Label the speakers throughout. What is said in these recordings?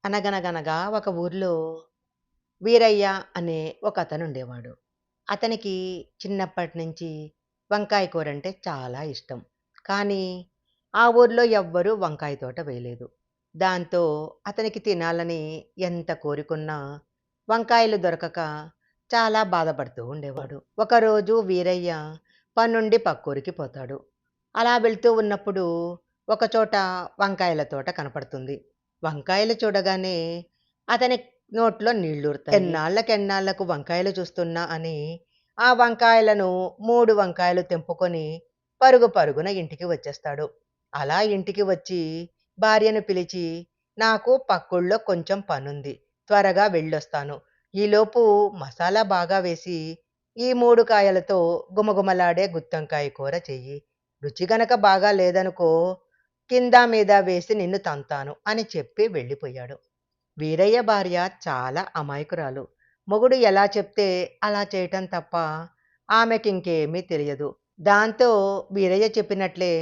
Speaker 1: అనగనగనగా ఒక ఊర్లో వీరయ్య అనే ఒక అతనుండేవాడు. అతనికి చిన్నప్పటి నుంచి వంకాయ కూరంటే చాలా ఇష్టం. కానీ ఆ ఊర్లో ఎవ్వరూ వంకాయ తోట వేయలేదు. దాంతో అతనికి తినాలని ఎంత కోరుకున్నా వంకాయలు దొరకక చాలా బాధపడుతూ ఉండేవాడు. ఒకరోజు వీరయ్య పనుండి పక్కూరికి పోతాడు. అలా వెళ్తూ ఉన్నప్పుడు ఒకచోట వంకాయల తోట కనపడుతుంది. వంకాయలు చూడగానే అతని నోట్లో నీళ్లూరుతాయి. ఎన్నాళ్ళకెన్నాళ్ళకు వంకాయలు చూస్తున్నా అని ఆ వంకాయలను 3 వంకాయలు తెంపుకొని పరుగు పరుగున ఇంటికి వచ్చేస్తాడు. అలా ఇంటికి వచ్చి భార్యను పిలిచి, "నాకు పక్కూళ్ళో కొంచెం పనుంది. త్వరగా వెళ్ళొస్తాను. ఈలోపు మసాలా బాగా వేసి ఈ 3 కాయలతో గుమగుమలాడే గుత్తొంకాయ కూర చెయ్యి. రుచి గనక బాగా లేదనుకో కింద మీద వేసి నిన్ను తంతాను" అని చెప్పి వెళ్ళిపోయాడు. వీరయ్య భార్య చాలా అమాయకురాలు. మొగుడు ఎలా చెప్తే అలా చేయటం తప్ప ఆమెకింకేమీ తెలియదు. దాంతో వీరయ్య చెప్పినట్లే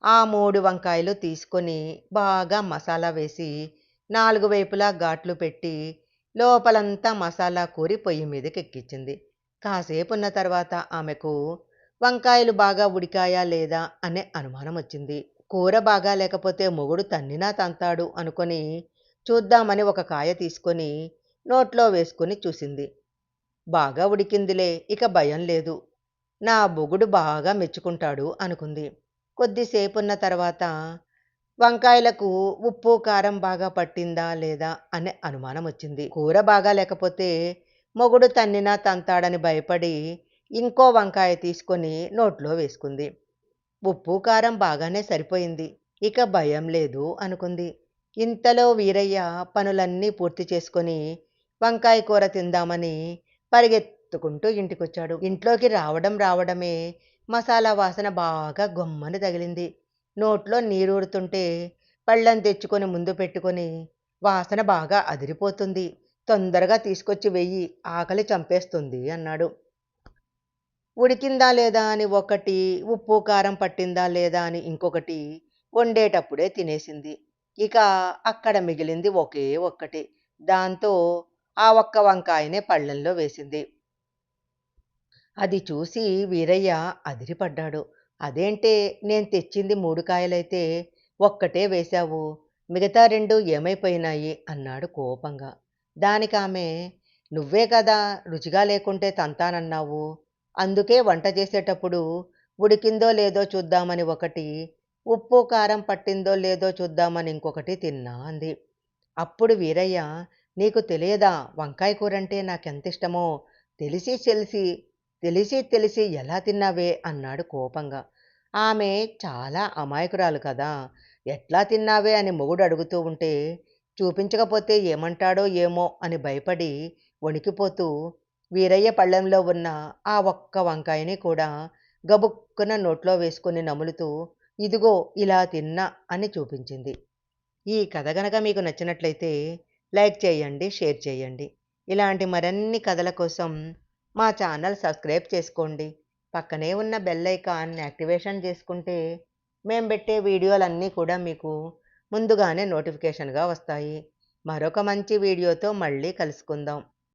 Speaker 1: ఆ 3 వంకాయలు తీసుకొని బాగా మసాలా వేసి 4 వైపులా ఘాట్లు పెట్టి లోపలంతా మసాలా కూరి పొయ్యి మీదకెక్కించింది. కాసేపున్న తర్వాత ఆమెకు వంకాయలు బాగా ఉడికాయా లేదా అనే అనుమానం వచ్చింది. కూర బాగా లేకపోతే మొగుడు తన్నినా తంతాడు అనుకొని చూద్దామని ఒక కాయ తీసుకొని నోట్లో వేసుకుని చూసింది. బాగా ఉడికిందిలే, ఇక భయం లేదు. నా మొగుడు బాగా మెచ్చుకుంటాడు అనుకుంది. కొద్దిసేపున్న తర్వాత వంకాయలకు ఉప్పు, కారం బాగా పట్టిందా లేదా అనే అనుమానం వచ్చింది. కూర బాగా లేకపోతే మొగుడు తన్నినా తంతాడని భయపడి ఇంకో వంకాయ తీసుకొని నోట్లో వేసుకుంది. ఉప్పు, కారం బాగానే సరిపోయింది. ఇక భయం లేదు అనుకుంది. ఇంతలో వీరయ్య పనులన్నీ పూర్తి చేసుకొని వంకాయ కూర తిందామని పరిగెత్తుకుంటూ ఇంటికొచ్చాడు. ఇంట్లోకి రావడమే మసాలా వాసన బాగా గొమ్మని తగిలింది. నోట్లో నీరూరుతుంటే పళ్ళెం తెచ్చుకొని ముందు పెట్టుకొని, "వాసన బాగా అదిరిపోతుంది. తొందరగా తీసుకొచ్చి వెయ్యి, ఆకలి చంపేస్తుంది" అన్నాడు. ఉడికిందా లేదా అని ఒకటి, ఉప్పు, కారం పట్టిందా లేదా అని ఇంకొకటి వండేటప్పుడే తినేసింది. ఇక అక్కడ మిగిలింది ఒకే ఒక్కటి. దాంతో ఆ ఒక్క వంకాయనే పళ్ళెంలో వేసింది. అది చూసి వీరయ్య అదిరిపడ్డాడు. "అదేంటే నేను తెచ్చింది 3 కాయలైతే ఒక్కటే వేశావు. మిగతా 2 ఏమైపోయినాయి?" అన్నాడు కోపంగా. దానికామె, "నువ్వే కదా రుచిగా లేకుంటే తంతానన్నావు. అందుకే వంట చేసేటప్పుడు ఉడికిందో లేదో చూద్దామని ఒకటి, ఉప్పు, కారం పట్టిందో లేదో చూద్దామని ఇంకొకటి తిన్నా" అంది. అప్పుడు వీరయ్య, "నీకు తెలియదా వంకాయ కూరంటే నాకెంతిష్టమో? తెలిసి తెలిసి తెలిసి తెలిసి ఎలా తిన్నావే?" అన్నాడు కోపంగా. ఆమె చాలా అమాయకురాలు కదా! ఎట్లా తిన్నావే అని మొగుడు అడుగుతూ ఉంటే చూపించకపోతే ఏమంటాడో ఏమో అని భయపడి వణికిపోతూ వీరయ్య పళ్ళెంలో ఉన్న ఆ ఒక్క వంకాయని కూడా గబుక్కున నోట్లో వేసుకొని నములుతూ, "ఇదిగో ఇలా తిన్నా" అని చూపించింది. ఈ కథ గనక మీకు నచ్చినట్లయితే లైక్ చేయండి, షేర్ చేయండి. ఇలాంటి మరిన్ని కథల కోసం మా ఛానల్ సబ్స్క్రైబ్ చేసుకోండి. పక్కనే ఉన్న బెల్ ఐకాన్ యాక్టివేషన్ చేసుకుంటే మేము పెట్టే వీడియోలన్నీ కూడా మీకు ముందుగానే నోటిఫికేషన్‌గా వస్తాయి. మరొక మంచి వీడియోతో మళ్ళీ కలుసుకుందాం.